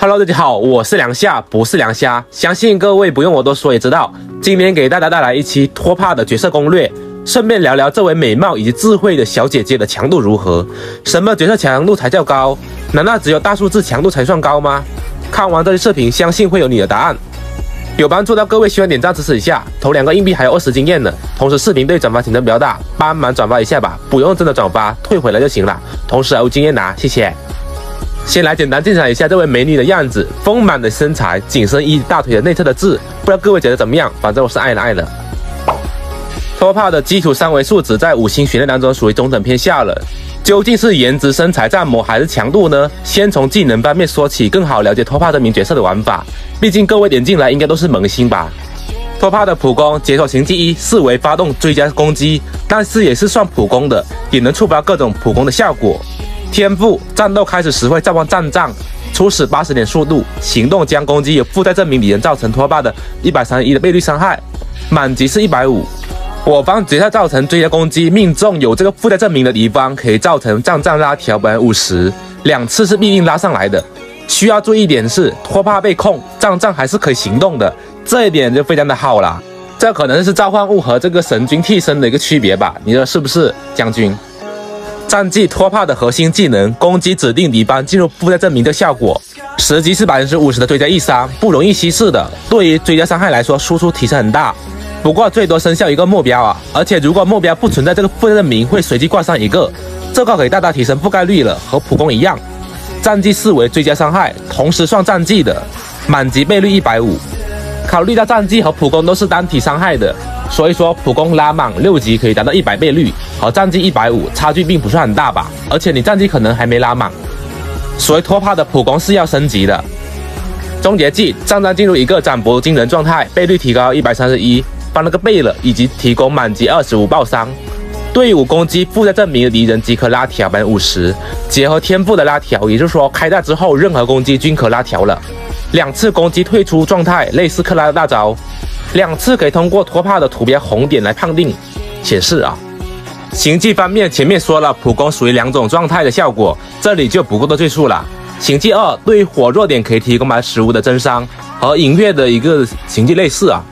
Hello， 大家好，我是梁夏，不是梁虾，相信各位不用我多说也知道。今天给大家带来一期托帕的角色攻略，顺便聊聊这位美貌以及智慧的小姐姐的强度如何。什么角色强度才叫高？难道只有大数字强度才算高吗？看完这期视频，相信会有你的答案。有帮助到各位，喜欢点赞支持一下，投2个硬币还有20经验呢。同时视频对转发竞争比较大，帮忙转发一下吧，不用真的转发，退回来就行了。同时还有经验拿，谢谢。先来简单鉴赏一下这位美女的样子，丰满的身材，紧身衣大腿的内侧的痣，不知道各位觉得怎么样？反正我是爱了。托帕的基础3维数值在5星选类当中属于中等偏下了。究竟是颜值、身材占摩还是强度呢？先从技能方面说起，更好了解托帕这名角色的玩法。毕竟各位点进来应该都是萌新吧。托帕的普攻解锁行技1，4维发动追加攻击，但是也是算普攻的，也能触发各种普攻的效果。天赋战斗开始时会召唤战杖，初始80点速度，行动将攻击有附带证明敌人造成托帕的131的倍率伤害，满级是150。我方角色造成追加攻击命中有这个附带证明的敌方，可以造成战杖拉条50%，2次是必定拉上来的。需要注意一点是，托帕被控，战杖还是可以行动的，这一点就非常的好啦。这可能是召唤物和这个神君替身的一个区别吧？你说是不是，将军？战绩托帕的核心技能攻击指定敌方进入附带证明的效果，实际是50%的追加1伤，不容易稀释的。对于追加伤害来说，输出提升很大。不过最多生效1个目标啊，而且如果目标不存在这个附带证明，会随机挂上1个，这个可以大大提升覆盖率了，和普攻一样。战绩4维追加伤害，同时算战绩的，满级倍率150。考虑到战绩和普攻都是单体伤害的，所以说普攻拉满6级可以达到100倍率，和战绩150差距并不算很大吧，而且你战绩可能还没拉满，所以托帕的普攻是要升级的。终结技战杖进入一个斩搏惊人状态，倍率提高131，翻了个倍了，以及提供满级25爆伤。队伍攻击附带证明的敌人即可拉条50%，结合天赋的拉条，也就是说开大之后任何攻击均可拉条了。2次攻击退出状态，类似克拉的大招。2次可以通过托帕的图标红点来判定显示啊。行技方面，前面说了普攻属于2种状态的效果，这里就不过多赘述了。行技2对于火弱点可以提供15%的增伤，和银月的一个行技类似啊。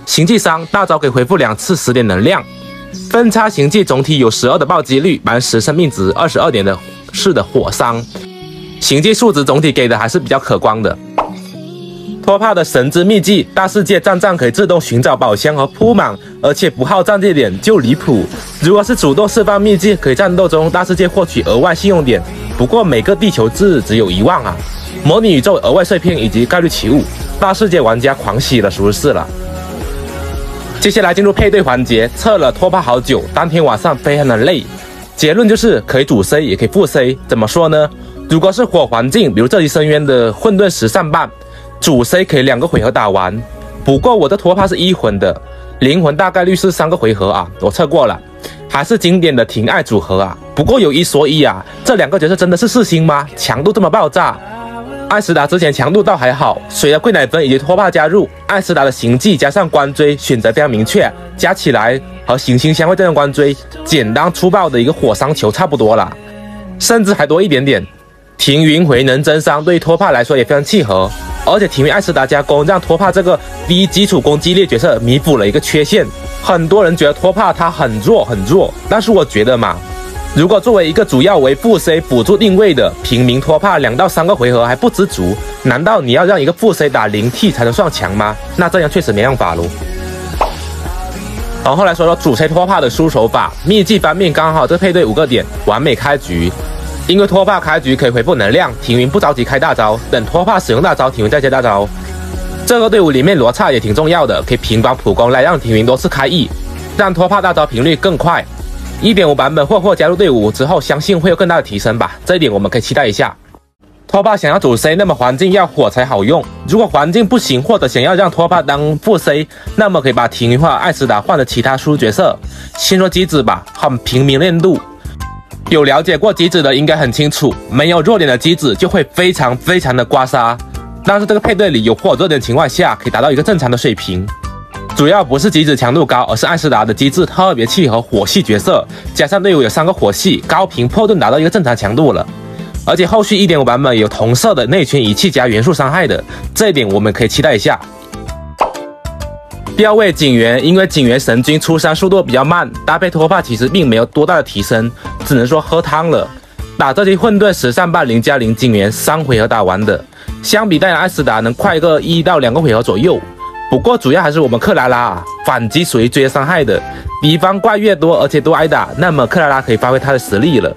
行技3大招可以回复2次10点能量。分叉行技总体有12的暴击率，10%生命值，22点的火伤。行技数值总体给的还是比较可观的。托帕的神之秘技大世界战杖可以自动寻找宝箱和铺满，而且不耗战绩点就离谱。如果是主动释放秘技，可以战斗中大世界获取额外信用点，不过每个地球制只有1万啊。模拟宇宙额外碎片以及概率奇物，大世界玩家狂喜了，属实是了。接下来进入配对环节，测了托帕好久，当天晚上非常的累。结论就是可以主 C 也可以副 C， 怎么说呢？如果是火环境，比如这级深渊的混沌石上半，主 C 可以2个回合打完。不过我的托帕是1魂的，灵魂大概率是3个回合啊，我测过了，还是经典的庭爱组合啊。不过有一说一啊，这2个角色真的是4星吗？强度这么爆炸？艾斯达之前强度倒还好，随着贵奶粉以及托帕加入，艾斯达的行技加上关追选择非常明确，加起来和行星相会这样关追，简单粗暴的一个火伤球差不多了，甚至还多一点点。停云回能增伤对于托帕来说也非常契合，而且停云艾斯达加攻让托帕这个低基础攻击力角色弥补了一个缺陷。很多人觉得托帕他很弱，但是我觉得嘛，如果作为一个主要为副 C 辅助定位的平民托帕，2到3个回合还不知足，难道你要让一个副 C 打0T 才能算强吗？那这样确实没办法喽。然后来说说主 C 托帕的输手法，秘技方面刚好这配对5个点，完美开局。因为托帕开局可以回复能量，停云不着急开大招，等托帕使用大招，停云再接大招。这个队伍里面罗刹也挺重要的，可以平帮普攻来让停云多次开 E， 让托帕大招频率更快。1.5 版本霍加入队伍之后，相信会有更大的提升吧，这一点我们可以期待一下。托帕想要主 C， 那么环境要火才好用。如果环境不行，或者想要让托帕当副 C， 那么可以把停云或艾斯达换成其他输出角色。先说机子吧，很平民练度。有了解过机子的应该很清楚，没有弱点的机子就会非常的刮痧，但是这个配对里有火弱点的情况下，可以达到一个正常的水平。主要不是机制强度高，而是艾斯达的机制特别契合火系角色，加上队伍有3个火系，高频破盾达到一个正常强度了。而且后续 1.5 版本有同色的内圈仪器加元素伤害的，这一点我们可以期待一下。第二位景元，因为景元神君出伤速度比较慢，搭配拖帕其实并没有多大的提升，只能说喝汤了。打这期混沌时尚版0+0景元3回合打完的，相比戴尔艾斯达能快个1到2个回合左右。不过主要还是我们克拉拉反击属于追加伤害的，敌方怪越多而且多挨打，那么克拉拉可以发挥他的实力了。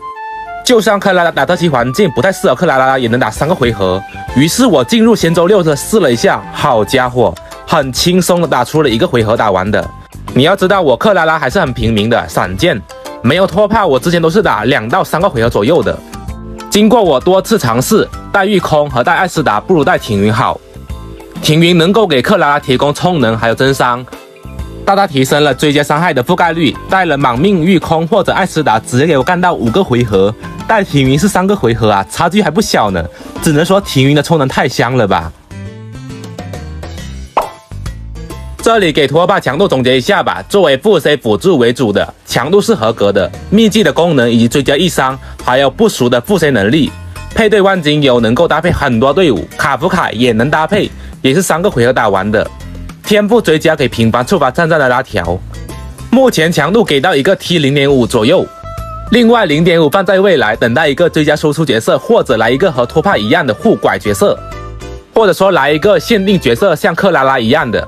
就算克拉拉打特期环境不太适合克拉拉，也能打3个回合。于是我进入仙舟6的试了一下，好家伙，很轻松的打出了1个回合打完的。你要知道我克拉拉还是很平民的，闪剑没有拖帕，我之前都是打2到3个回合左右的。经过我多次尝试，带御空和带艾斯达不如带挺云好。挺云能够给克拉拉提供充能还有增伤，大大提升了追加伤害的覆盖率。带了莽命御空或者艾斯达直接给我干到5个回合，带挺云是3个回合啊，差距还不小呢。只能说挺云的充能太香了吧。这里给拖帕强度总结一下吧，作为副 C 辅助为主的，强度是合格的，秘技的功能以及追加1伤，还有不俗的副 C 能力。配对万金油能够搭配很多队伍，卡夫卡也能搭配，也是3个回合打完的。天赋追加给频繁触发战的拉条，目前强度给到一个 T0.5 左右。另外 0.5 放在未来，等待一个追加输出角色，或者来一个和拖帕一样的护拐角色，或者说来一个限定角色，像克拉拉一样的。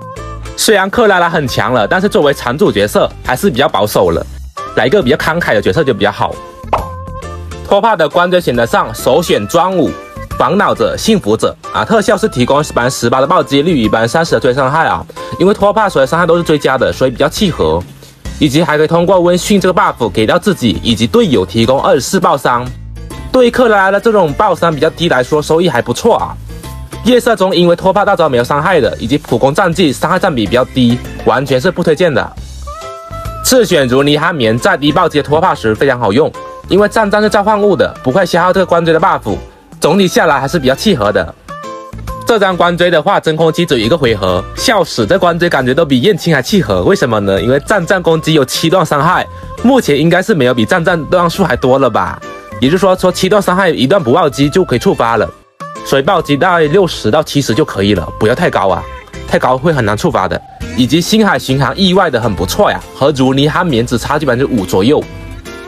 虽然克拉拉很强了，但是作为常驻角色还是比较保守了，来一个比较慷慨的角色就比较好。拖帕的关追选得上，首选专武、烦恼者、幸福者啊，特效是提供18%的暴击率与30%的追伤害啊，因为拖帕所有伤害都是追加的，所以比较契合。以及还可以通过温驯这个 buff 给到自己以及队友提供24爆伤，对克拉拉的这种爆伤比较低来说，收益还不错啊。夜色中因为拖帕大招没有伤害的，以及普攻战绩伤害占比比较低，完全是不推荐的。次选如泥哈棉，在低暴击拖帕时非常好用，因为战是召唤物的，不会消耗这个关追的 buff， 总体下来还是比较契合的。这张关追的话，真空期只有1个回合，笑死，这关追感觉都比燕青还契合，为什么呢？因为战攻击有7段伤害，目前应该是没有比战段数还多了吧？也就是说7段伤害1段不暴击就可以触发了，所以暴击大概60到70就可以了，不要太高啊，太高会很难触发的。以及星海巡航意外的很不错呀，和如泥哈棉只差距5%左右。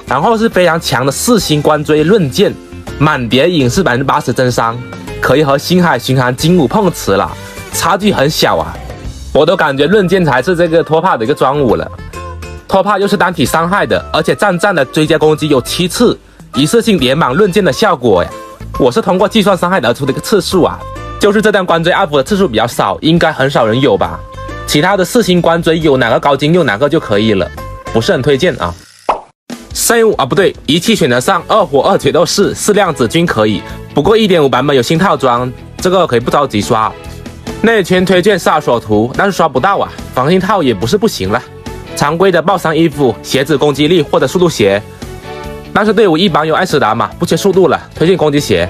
然后是非常强的4星关追论剑，满叠影是80%增伤，可以和星海巡航精武碰瓷了，差距很小啊。我都感觉论剑才是这个拖帕的一个专武了。拖帕又是单体伤害的，而且战的追加攻击有7次，一次性连满论剑的效果呀。我是通过计算伤害得出的一个次数啊，就是这段关追 up 的次数比较少，应该很少人有吧。其他的4星关追有哪个高精用哪个就可以了，不是很推荐啊。生物啊不对，仪器选得上2火2决斗士4量子均可以，不过 1.5 版本有新套装，这个可以不着急刷。内圈推荐萨索图，但是刷不到啊，防性套也不是不行了。常规的爆伤衣服、鞋子攻击力或者速度鞋，但是队伍一般有艾斯达嘛，不缺速度了，推荐攻击鞋、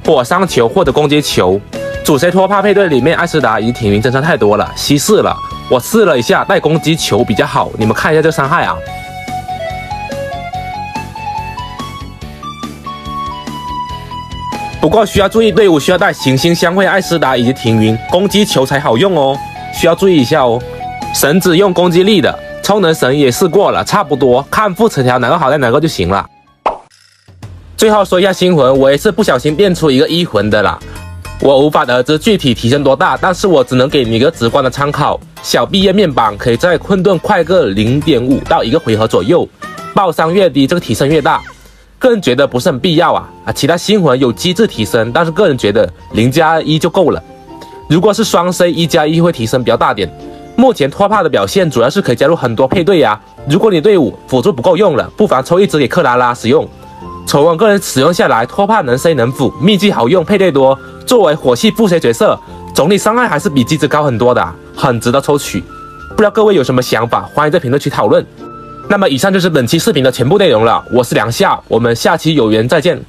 火伤球或者攻击球。主 C 拖帕配对里面艾斯达以及挺云增伤太多了，稀释了。我试了一下，带攻击球比较好，你们看一下这个伤害啊。不过需要注意，队伍需要带行星相会艾斯达以及挺云，攻击球才好用哦，需要注意一下哦。神子用攻击力的，超能神也试过了，差不多，看副词条哪个好带哪个就行了。最后说一下星魂，我也是不小心变出一个1魂的啦。我无法得知具体提升多大，但是我只能给你一个直观的参考。小毕业面板可以在混沌快个 0.5 到1个回合左右，爆伤越低，这个提升越大。个人觉得不是很必要啊。其他星魂有机制提升，但是个人觉得0+1就够了。如果是双 C 1+1会提升比较大点。目前拖帕的表现主要是可以加入很多配对啊。如果你队伍辅助不够用了，不妨抽1只给克拉拉使用。从我个人使用下来，拖帕能 C 能辅，秘技好用，配对多。作为火系副 C 角色，总体伤害还是比机制高很多的，很值得抽取。不知道各位有什么想法，欢迎在评论区讨论。那么以上就是本期视频的全部内容了，我是梁夏，我们下期有缘再见。